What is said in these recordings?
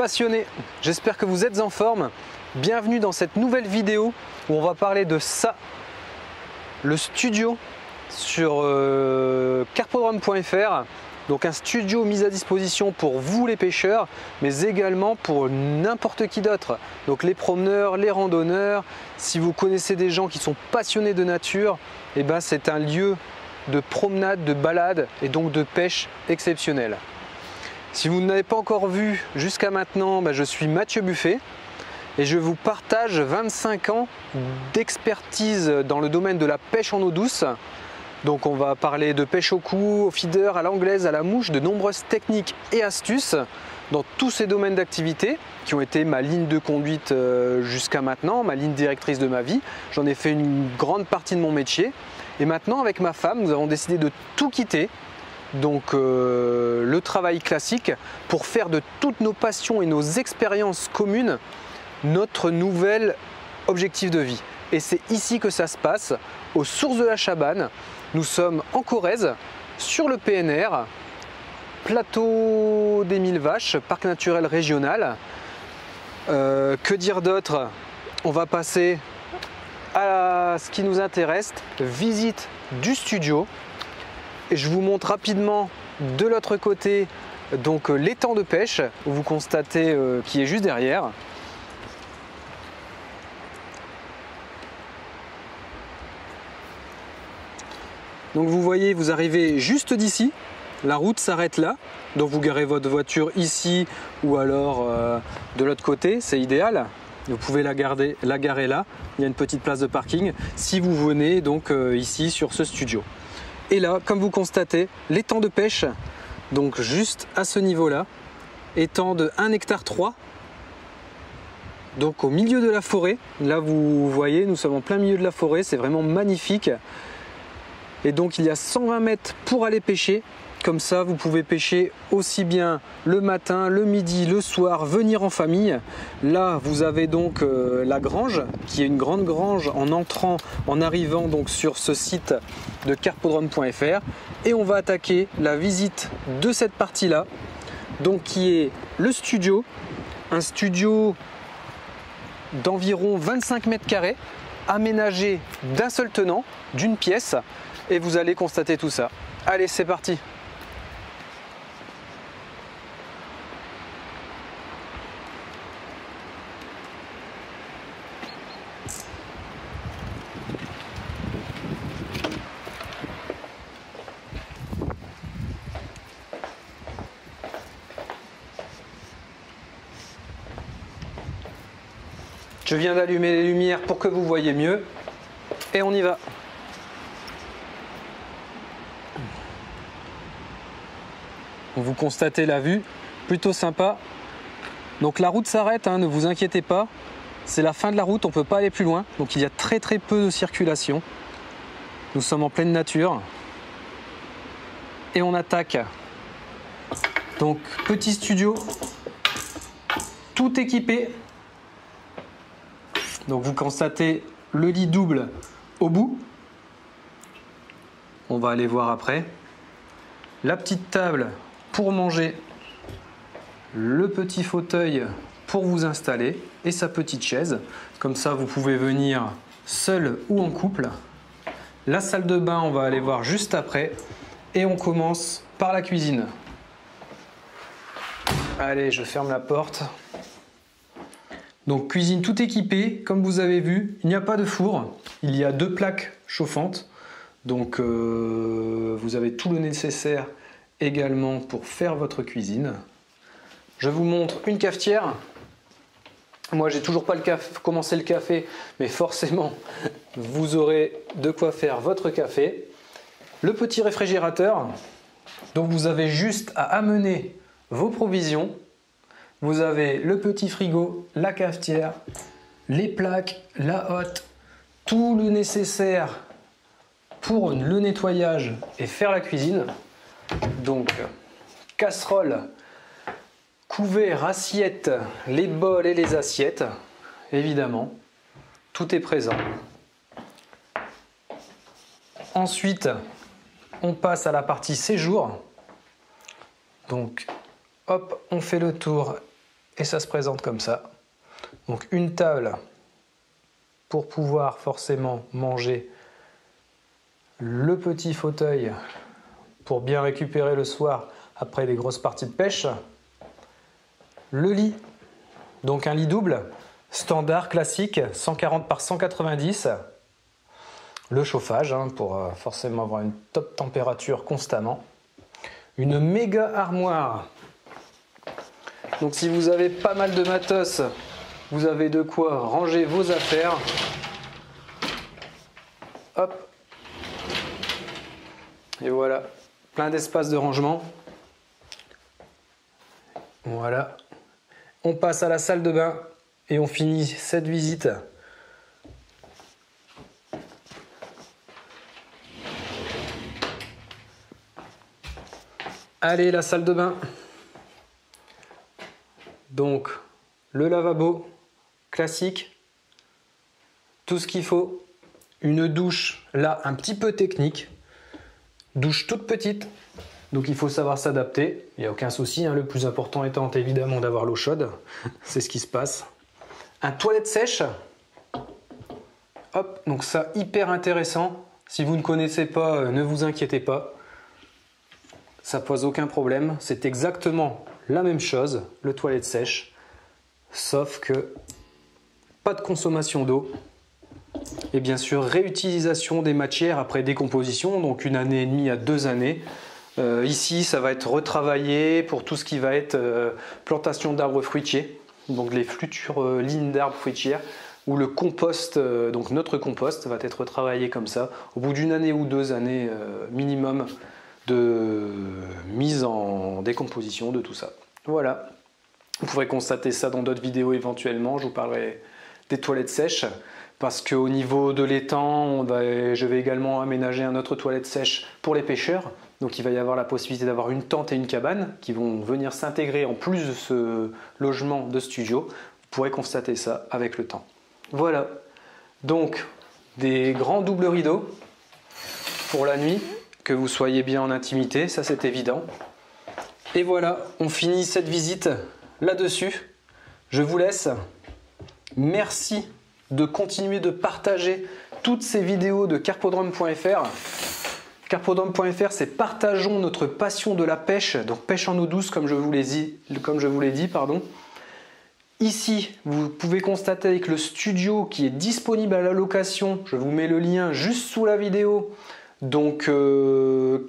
passionnés, j'espère que vous êtes en forme. Bienvenue dans cette nouvelle vidéo où on va parler de ça, le studio sur carpodrome.fr. Donc un studio mis à disposition pour vous les pêcheurs, mais également pour n'importe qui d'autre. Donc les promeneurs, les randonneurs, si vous connaissez des gens qui sont passionnés de nature, eh ben c'est un lieu de promenade, de balade et donc de pêche exceptionnel. Si vous ne l'avez pas encore vu jusqu'à maintenant, je suis Mathieu Buffet et je vous partage 25 ans d'expertise dans le domaine de la pêche en eau douce. Donc on va parler de pêche au coup, au feeder, à l'anglaise, à la mouche, de nombreuses techniques et astuces dans tous ces domaines d'activité qui ont été ma ligne de conduite jusqu'à maintenant, ma ligne directrice de ma vie. J'en ai fait une grande partie de mon métier et maintenant avec ma femme, nous avons décidé de tout quitter. Donc le travail classique pour faire de toutes nos passions et nos expériences communes notre nouvel objectif de vie. Et c'est ici que ça se passe, aux sources de la Chabanne. Nous sommes en Corrèze, sur le PNR, plateau des 1000 vaches, parc naturel régional. Que dire d'autre? On va passer à ce qui nous intéresse, visite du studio. Et je vous montre rapidement de l'autre côté donc l'étang de pêche, où vous constatez qui est juste derrière. Donc vous voyez, vous arrivez juste d'ici, la route s'arrête là, donc vous garez votre voiture ici ou alors de l'autre côté, c'est idéal. Vous pouvez la garer là, il y a une petite place de parking si vous venez donc ici sur ce studio. Et là, comme vous constatez, l'étang de pêche, donc juste à ce niveau-là, étang de 1,3 hectare, donc au milieu de la forêt. Là, vous voyez, nous sommes en plein milieu de la forêt, c'est vraiment magnifique. Et donc, il y a 120 mètres pour aller pêcher. Comme ça, vous pouvez pêcher aussi bien le matin, le midi, le soir, venir en famille. Là, vous avez donc la grange, qui est une grande grange en arrivant donc sur ce site de carpodrome.fr. Et on va attaquer la visite de cette partie-là, donc qui est le studio. Un studio d'environ 25 mètres carrés, aménagé d'un seul tenant, d'une pièce. Et vous allez constater tout ça. Allez, c'est parti! Je viens d'allumer les lumières pour que vous voyez mieux. Et on y va. Vous constatez la vue, plutôt sympa. Donc la route s'arrête, ne vous inquiétez pas. C'est la fin de la route, on ne peut pas aller plus loin. Donc il y a très peu de circulation. Nous sommes en pleine nature. Et on attaque. Donc petit studio, tout équipé. Donc vous constatez le lit double au bout. On va aller voir après. La petite table pour manger, le petit fauteuil pour vous installer et sa petite chaise. Comme ça, vous pouvez venir seul ou en couple. La salle de bain, on va aller voir juste après. Et on commence par la cuisine. Allez, je ferme la porte. Donc cuisine tout équipée, comme vous avez vu, il n'y a pas de four, il y a 2 plaques chauffantes. Donc vous avez tout le nécessaire également pour faire votre cuisine. Je vous montre une cafetière. Moi, j'ai toujours pas commencé le café, mais forcément, vous aurez de quoi faire votre café. Le petit réfrigérateur. Donc vous avez juste à amener vos provisions. Vous avez le petit frigo, la cafetière, les plaques, la hotte, tout le nécessaire pour le nettoyage et faire la cuisine. Donc casserole, couvert, assiette, les bols et les assiettes, évidemment, tout est présent. Ensuite, on passe à la partie séjour. Donc, hop, on fait le tour et ça se présente comme ça. Donc une table pour pouvoir forcément manger, le petit fauteuil pour bien récupérer le soir après des grosses parties de pêche, le lit, donc un lit double, standard, classique, 140 par 190, le chauffage pour forcément avoir une top température constamment, une méga armoire. Donc si vous avez pas mal de matos, vous avez de quoi ranger vos affaires. Hop. Et voilà, plein d'espace de rangement. Voilà. On passe à la salle de bain et on finit cette visite. Allez, la salle de bain. Donc, le lavabo classique, tout ce qu'il faut. Une douche, là, un petit peu technique. Douche toute petite, donc il faut savoir s'adapter. Il n'y a aucun souci, hein. Le plus important étant évidemment d'avoir l'eau chaude. C'est ce qui se passe. Un toilette sèche. Hop, donc ça, hyper intéressant. Si vous ne connaissez pas, ne vous inquiétez pas. Ça pose aucun problème. C'est exactement la même chose, le toilette sèche. Sauf que pas de consommation d'eau. Et bien sûr, réutilisation des matières après décomposition, donc 1 année et demie à 2 années. Ici, ça va être retravaillé pour tout ce qui va être plantation d'arbres fruitiers, donc les futures lignes d'arbres fruitières, où le compost, donc notre compost, va être retravaillé comme ça, au bout d'1 année ou 2 années minimum de mise en décomposition de tout ça. Voilà, vous pourrez constater ça dans d'autres vidéos éventuellement, je vous parlerai des toilettes sèches. Parce qu'au niveau de l'étang, je vais également aménager un autre toilette sèche pour les pêcheurs. Donc il va y avoir la possibilité d'avoir une tente et une cabane qui vont venir s'intégrer en plus de ce logement de studio. Vous pourrez constater ça avec le temps. Voilà, donc des grands doubles rideaux pour la nuit, que vous soyez bien en intimité, ça c'est évident. Et voilà, on finit cette visite là-dessus. Je vous laisse. Merci de continuer de partager toutes ces vidéos de carpodrome.fr. Carpodrome.fr, c'est partageons notre passion de la pêche, donc pêche en eau douce comme je vous l'ai dit, pardon. Ici, vous pouvez constater avec le studio qui est disponible à la location, je vous mets le lien juste sous la vidéo, donc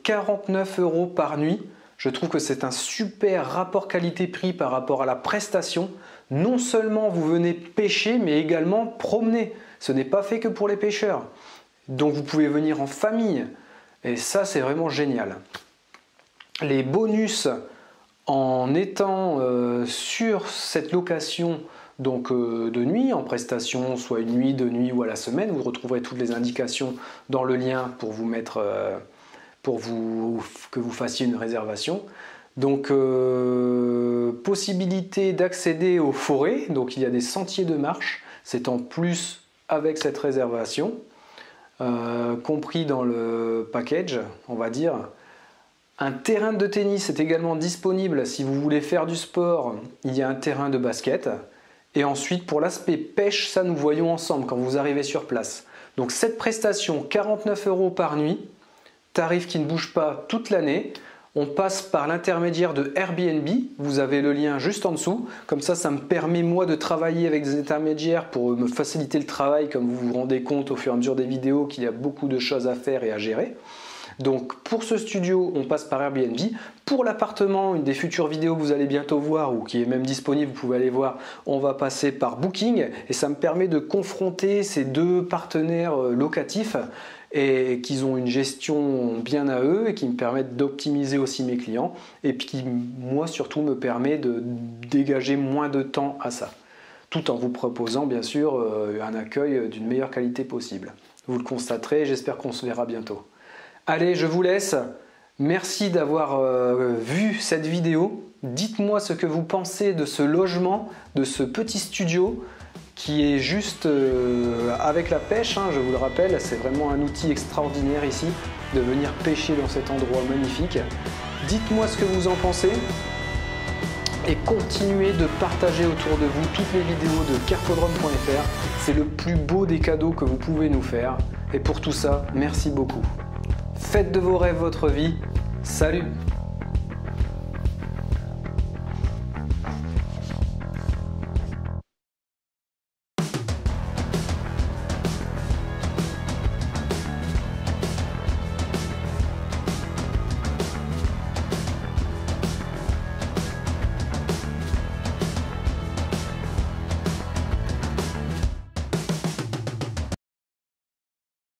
49 € par nuit. Je trouve que c'est un super rapport qualité-prix par rapport à la prestation. Non seulement vous venez pêcher, mais également promener. Ce n'est pas fait que pour les pêcheurs. Donc vous pouvez venir en famille. Et ça, c'est vraiment génial. Les bonus en étant sur cette location donc, de nuit, en prestation, soit une nuit, 2 nuits ou à la semaine, vous retrouverez toutes les indications dans le lien pour vous mettre, que vous fassiez une réservation. Donc possibilité d'accéder aux forêts, donc il y a des sentiers de marche, c'est en plus avec cette réservation, compris dans le package, on va dire. Un terrain de tennis est également disponible si vous voulez faire du sport, il y a un terrain de basket. Et ensuite pour l'aspect pêche, ça nous voyons ensemble quand vous arrivez sur place. Donc cette prestation, 49 € par nuit, tarif qui ne bouge pas toute l'année. On passe par l'intermédiaire de Airbnb, vous avez le lien juste en dessous, comme ça me permet moi de travailler avec des intermédiaires pour me faciliter le travail, comme vous vous rendez compte au fur et à mesure des vidéos qu'il y a beaucoup de choses à faire et à gérer. Donc pour ce studio, on passe par Airbnb. Pour l'appartement, une des futures vidéos que vous allez bientôt voir ou qui est même disponible, vous pouvez aller voir, on va passer par Booking et ça me permet de confronter ces deux partenaires locatifs et qu'ils ont une gestion bien à eux et qui me permettent d'optimiser aussi mes clients et puis qui, moi surtout, me permet de dégager moins de temps à ça, tout en vous proposant bien sûr un accueil d'une meilleure qualité possible. Vous le constaterez, j'espère qu'on se verra bientôt. Allez, je vous laisse. Merci d'avoir vu cette vidéo. Dites-moi ce que vous pensez de ce logement, de ce petit studio qui est juste avec la pêche, hein, je vous le rappelle, c'est vraiment un outil extraordinaire ici de venir pêcher dans cet endroit magnifique. Dites-moi ce que vous en pensez. et continuez de partager autour de vous toutes les vidéos de cartodrome.fr. C'est le plus beau des cadeaux que vous pouvez nous faire. Et pour tout ça, merci beaucoup. Faites de vos rêves votre vie. Salut!